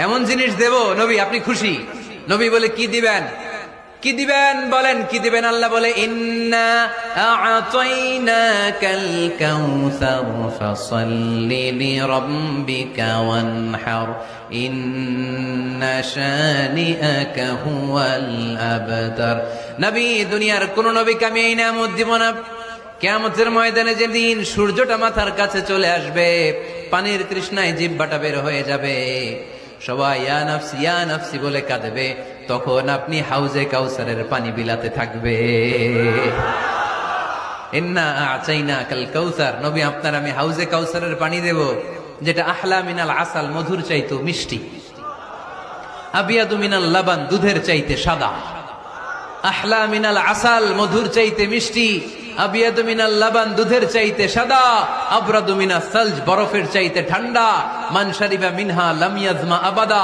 এমন জিনিস দেব নবী আপনি খুশি। নবী বলে কি দিবেন, কি দিবেন বলেন, কি দিবেন? আল্লাহ বলে ইন্না আ'তাইনাকাল কাউসার ফাসাল্লি লিরাব্বিকা ওয়ানহার ইন্না শানিআকা হুয়াল আবতার। নবী, দুনিয়ার কোন নবীকে আমি এই নিয়ামত দিব না। কিয়ামতের ময়দানে যেদিন সূর্যটা মাথার কাছে চলে আসবে, পানির তৃষ্ণায় জিহ্বাটা বের হয়ে যাবে, সবাই ইয়া নাফসি ইয়া নাফসি বলে কাঁদবে, তখন আপনি হাউজে কাউসারের পানি বিলাতে থাকবে। ইন্না আ'তাইনাকাল কাউসার, নবী আপনার আমি হাউজে কাউসারের পানি দেব, যেটা আহলা মিনাল আসাল, মধুর চাইতে মিষ্টি, আবিয়াদু মিনাল লাবান, দুধের চাইতে সাদা। আহলা মিনাল আসাল, মধুর চাইতে মিষ্টি, আবিয়াদু মিনাল লাবান, দুধের চাইতে সাদা, আবরাদু মিনাস সালজ, বরফের চাইতে ঠান্ডা, মান শারিবা মিনহা লাম ইয়াজমা আবাদা।